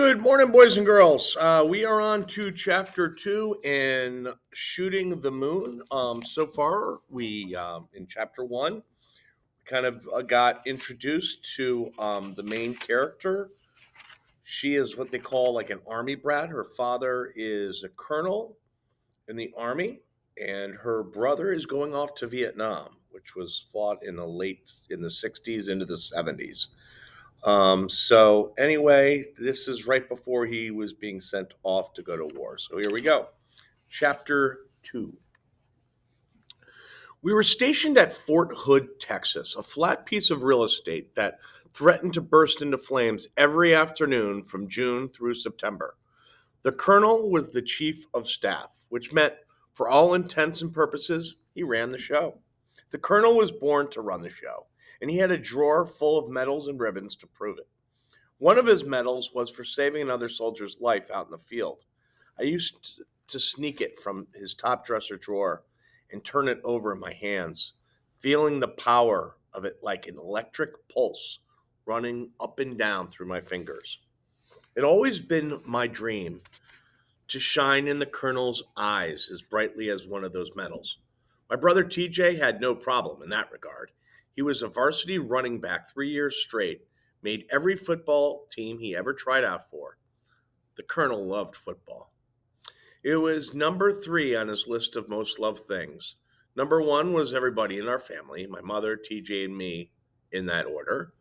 Good morning, boys and girls. We are on to chapter 2 in Shooting the Moon. So far, we in chapter 1 kind of got introduced to the main character. She is what they call like an army brat. Her father is a colonel in the army, and her brother is going off to Vietnam, which was fought in the 60s into the 70s. So anyway, this is right before he was being sent off to go to war. So here we go. Chapter 2. We were stationed at Fort Hood, Texas, a flat piece of real estate that threatened to burst into flames every afternoon from June through September. The colonel was the chief of staff, which meant, for all intents and purposes, he ran the show. The colonel was born to run the show, and he had a drawer full of medals and ribbons to prove it. One of his medals was for saving another soldier's life out in the field. I used to sneak it from his top dresser drawer and turn it over in my hands, feeling the power of it like an electric pulse running up and down through my fingers. It had always been my dream to shine in the colonel's eyes as brightly as one of those medals. My brother TJ had no problem in that regard. He was a varsity running back 3 years straight, made every football team he ever tried out for. The colonel loved football. It was number 3 on his list of most loved things. Number 1 was everybody in our family, my mother, TJ, and me, in that order.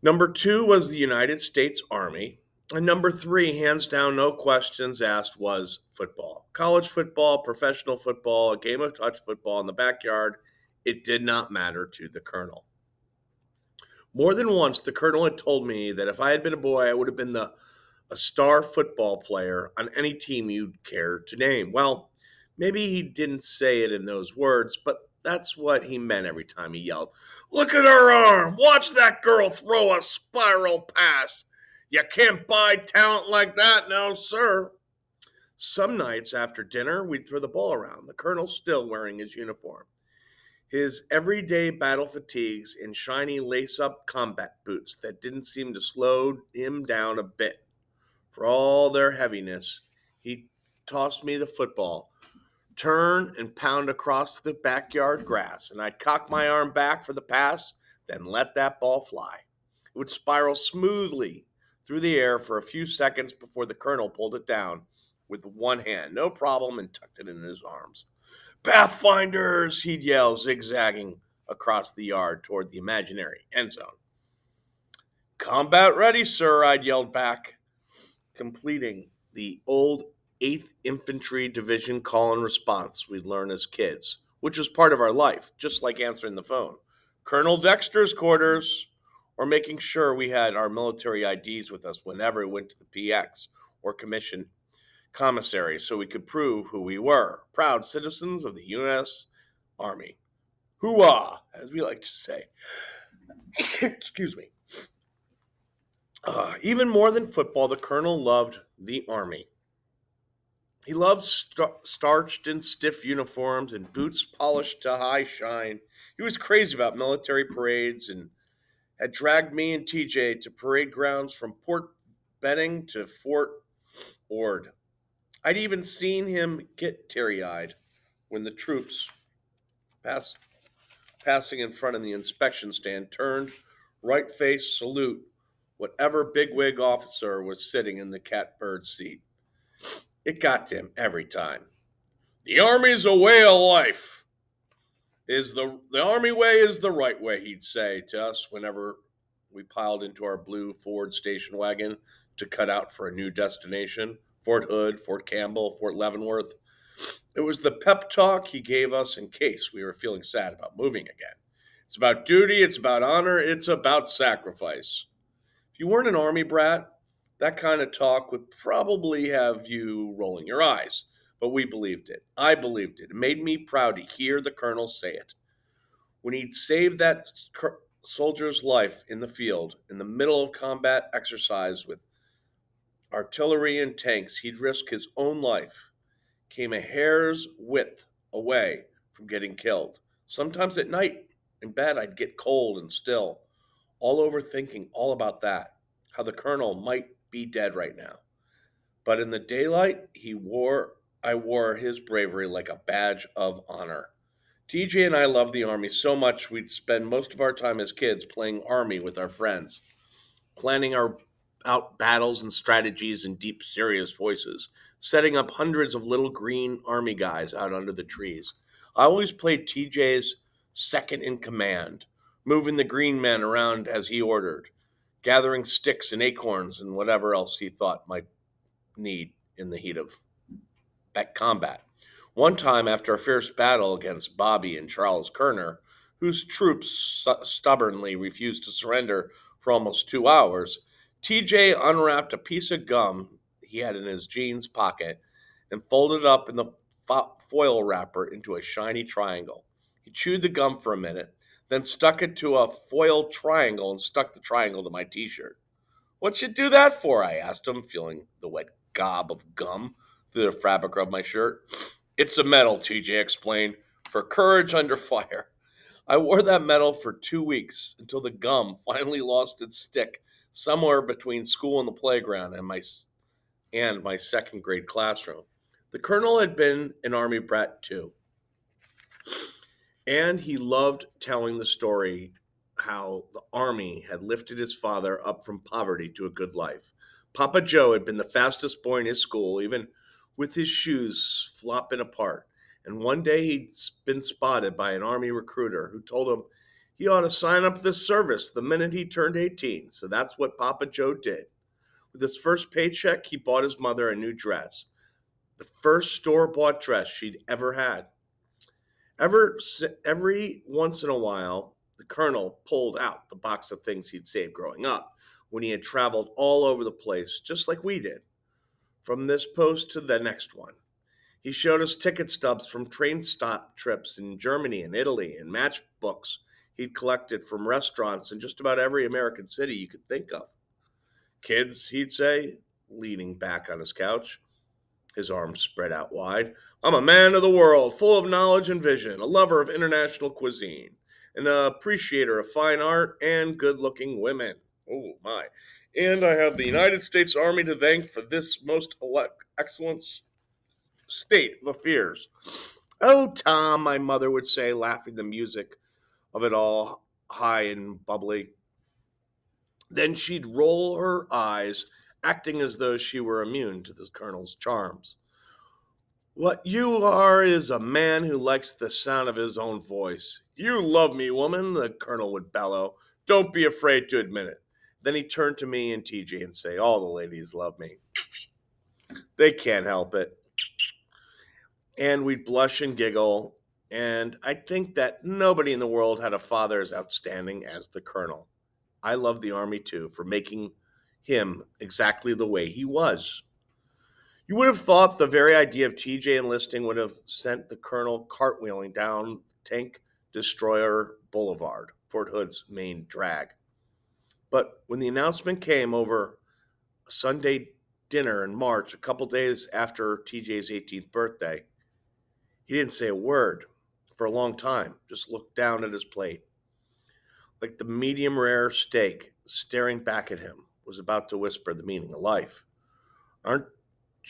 Number 2 was the United States Army. And number 3, hands down, no questions asked, was football. College football, professional football, a game of touch football in the backyard. It did not matter to the colonel. More than once, the colonel had told me that if I had been a boy, I would have been a star football player on any team you'd care to name. Well, maybe he didn't say it in those words, but that's what he meant every time he yelled, "Look at her arm! Watch that girl throw a spiral pass! You can't buy talent like that, no, sir." Some nights after dinner, we'd throw the ball around, the colonel still wearing his uniform. His everyday battle fatigues and shiny lace up combat boots that didn't seem to slow him down a bit. For all their heaviness, he tossed me the football, turn and pound across the backyard grass, and I'd cock my arm back for the pass, then let that ball fly. It would spiral smoothly through the air for a few seconds before the colonel pulled it down with one hand, no problem, and tucked it in his arms. "Pathfinders!" he'd yell, zigzagging across the yard toward the imaginary end zone. "Combat ready, sir," I'd yelled back, completing the old 8th Infantry Division call and response we'd learned as kids, which was part of our life, just like answering the phone. "Colonel Dexter's quarters," or making sure we had our military IDs with us whenever we went to the PX or commission commissary so we could prove who we were, proud citizens of the U.S. Army. Hooah, as we like to say. Excuse me. Even more than football, the colonel loved the Army. He loved starched and stiff uniforms and boots polished to high shine. He was crazy about military parades and had dragged me and TJ to parade grounds from Port Benning to Fort Ord. I'd even seen him get teary-eyed when the troops passing in front of the inspection stand turned, right-face salute whatever bigwig officer was sitting in the catbird seat. It got to him every time. "The Army's a way of life. The Army way is the right way," he'd say to us whenever we piled into our blue Ford station wagon to cut out for a new destination. Fort Hood, Fort Campbell, Fort Leavenworth. It was the pep talk he gave us in case we were feeling sad about moving again. It's about duty, it's about honor, it's about sacrifice. If you weren't an Army brat, that kind of talk would probably have you rolling your eyes. But we believed it. I believed it. It made me proud to hear the colonel say it. When he'd saved that soldier's life in the field, in the middle of combat exercise with artillery and tanks, he'd risk his own life. Came a hair's width away from getting killed. Sometimes at night in bed, I'd get cold and still, all over thinking all about that. how the colonel might be dead right now. But in the daylight, I wore his bravery like a badge of honor. TJ and I loved the Army so much we'd spend most of our time as kids playing Army with our friends, planning our out battles and strategies in deep, serious voices, setting up hundreds of little green Army guys out under the trees. I always played TJ's second in command, moving the green men around as he ordered, gathering sticks and acorns and whatever else he thought might need in the heat of combat. One time, after a fierce battle against Bobby and Charles Kerner, whose troops stubbornly refused to surrender for almost 2 hours, TJ unwrapped a piece of gum he had in his jeans pocket and folded it up in the foil wrapper into a shiny triangle. He chewed the gum for a minute, then stuck it to a foil triangle and stuck the triangle to my t-shirt. "What'd you do that for?" I asked him, feeling the wet gob of gum through the fabric of my shirt. "It's a medal," TJ explained, "for courage under fire." I wore that medal for 2 weeks until the gum finally lost its stick somewhere between school and the playground and my second grade classroom. The colonel had been an Army brat too, and he loved telling the story how the Army had lifted his father up from poverty to a good life. Papa Joe had been the fastest boy in his school, even with his shoes flopping apart. And one day he'd been spotted by an Army recruiter who told him he ought to sign up for the service the minute he turned 18. So that's what Papa Joe did. With his first paycheck, he bought his mother a new dress, the first store-bought dress she'd ever had. Every once in a while, the colonel pulled out the box of things he'd saved growing up when he had traveled all over the place, just like we did, from this post to the next one. He showed us ticket stubs from train stop trips in Germany and Italy and matchbooks he'd collected from restaurants in just about every American city you could think of. "Kids," he'd say, leaning back on his couch, his arms spread out wide, "I'm a man of the world, full of knowledge and vision, a lover of international cuisine, an appreciator of fine art and good-looking women. Oh, my. And I have the United States Army to thank for this most excellent state of affairs." "Oh, Tom," my mother would say, laughing the music of it all high and bubbly. Then she'd roll her eyes, acting as though she were immune to the colonel's charms. "What you are is a man who likes the sound of his own voice. You love me, woman," the colonel would bellow. "Don't be afraid to admit it." Then he'd turn to me and TJ and say, "All the ladies love me. They can't help it." And we'd blush and giggle, and I think that nobody in the world had a father as outstanding as the colonel. I love the Army too for making him exactly the way he was. You would have thought the very idea of TJ enlisting would have sent the colonel cartwheeling down Tank Destroyer Boulevard, Fort Hood's main drag. But when the announcement came over a Sunday dinner in March, a couple days after TJ's 18th birthday, he didn't say a word for a long time, just looked down at his plate, like the medium rare steak staring back at him was about to whisper the meaning of life. "Aren't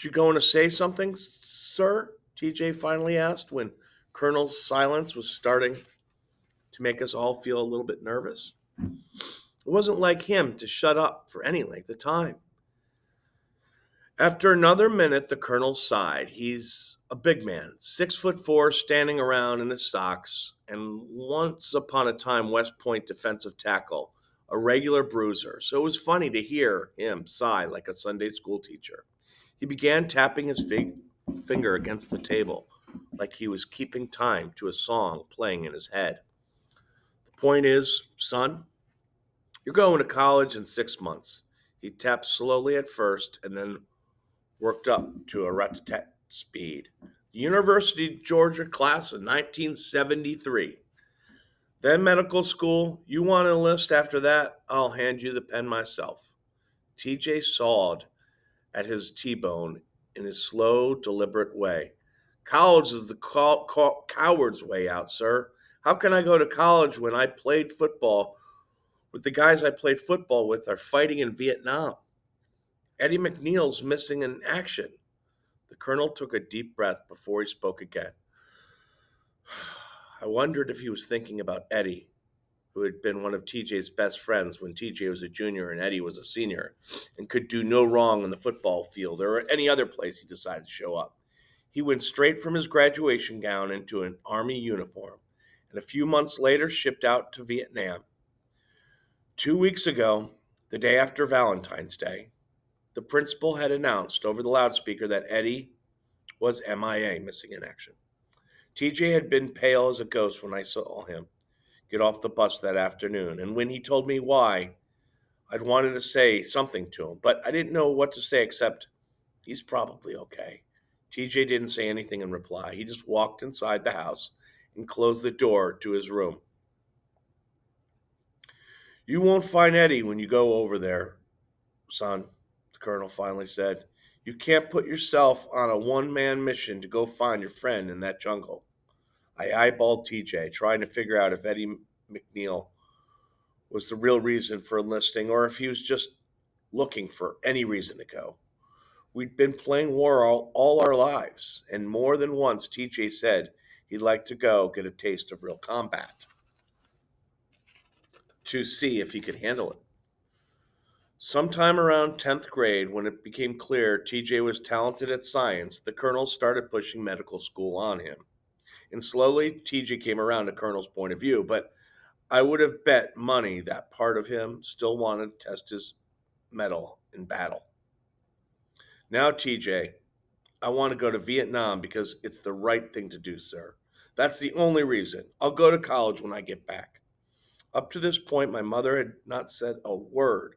you going to say something, sir?" TJ finally asked when Colonel's silence was starting to make us all feel a little bit nervous. It wasn't like him to shut up for any length of time. After another minute, the colonel sighed. He's a big man, 6'4", standing around in his socks, and once upon a time West Point defensive tackle, a regular bruiser. So it was funny to hear him sigh like a Sunday school teacher. He began tapping his finger against the table, like he was keeping time to a song playing in his head. "The point is, son, you're going to college in 6 months." He tapped slowly at first and then worked up to a rat-a-tat speed. "The University of Georgia class of 1973. Then medical school. You want to enlist after that? I'll hand you the pen myself." TJ sawed at his T-bone in his slow, deliberate way. "College is the coward's way out, sir. How can I go to college when I played football with the guys I played football with are fighting in Vietnam. Eddie McNeil's missing in action. The colonel took a deep breath before he spoke again. I wondered if he was thinking about Eddie, who had been one of TJ's best friends when TJ was a junior and Eddie was a senior, and could do no wrong on the football field or any other place he decided to show up. He went straight from his graduation gown into an Army uniform, and a few months later shipped out to Vietnam. 2 weeks ago, the day after Valentine's Day, the principal had announced over the loudspeaker that Eddie was MIA, missing in action. TJ had been pale as a ghost when I saw him get off the bus that afternoon, and when he told me why, I'd wanted to say something to him, but I didn't know what to say except, he's probably okay. TJ didn't say anything in reply. He just walked inside the house and closed the door to his room. You won't find Eddie when you go over there, son, the colonel finally said. You can't put yourself on a one-man mission to go find your friend in that jungle. I eyeballed TJ, trying to figure out if Eddie McNeil was the real reason for enlisting or if he was just looking for any reason to go. We'd been playing war all our lives, and more than once TJ said he'd like to go get a taste of real combat to see if he could handle it. Sometime around 10th grade, when it became clear TJ was talented at science, the colonel started pushing medical school on him. And slowly, TJ came around to Colonel's point of view, but I would have bet money that part of him still wanted to test his mettle in battle. Now, TJ, I want to go to Vietnam because it's the right thing to do, sir. That's the only reason. I'll go to college when I get back. Up to this point, my mother had not said a word.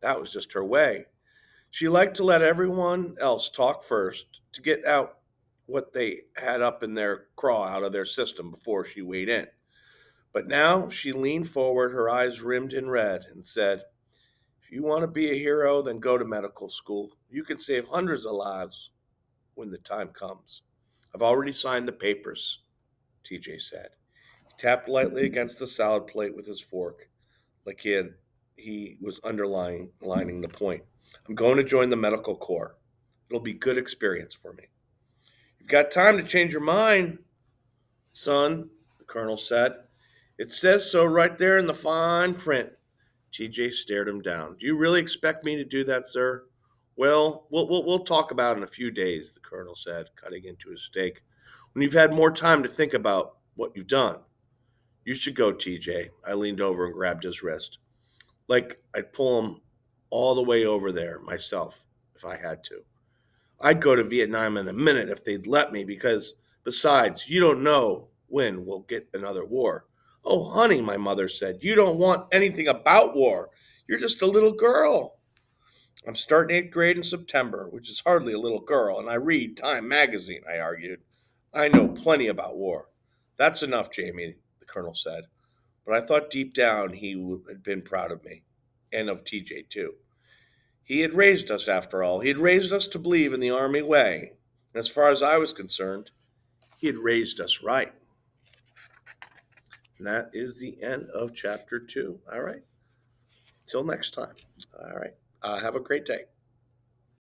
That was just her way. She liked to let everyone else talk first to get out what they had up in their craw out of their system before she weighed in. But now she leaned forward, her eyes rimmed in red, and said, if you want to be a hero, then go to medical school. You can save hundreds of lives when the time comes. I've already signed the papers, TJ said. He tapped lightly against the salad plate with his fork, like he was underlining the point. I'm going to join the medical corps. It'll be good experience for me. You've got time to change your mind, son, the colonel said. It says so right there in the fine print. TJ stared him down. Do you really expect me to do that, sir? Well, we'll talk about it in a few days, the colonel said, cutting into his steak. When you've had more time to think about what you've done. You should go, TJ. I leaned over and grabbed his wrist. Like I'd pull him all the way over there myself if I had to. I'd go to Vietnam in a minute if they'd let me because, besides, you don't know when we'll get another war. Oh, honey, my mother said, you don't want anything about war. You're just a little girl. I'm starting 8th grade in September, which is hardly a little girl, and I read Time magazine, I argued. I know plenty about war. That's enough, Jamie, the colonel said. But I thought deep down he had been proud of me, and of TJ too. He had raised us, after all. He had raised us to believe in the Army way. And as far as I was concerned, he had raised us right. And that is the end of chapter 2. All right. Till next time. All right. Have a great day.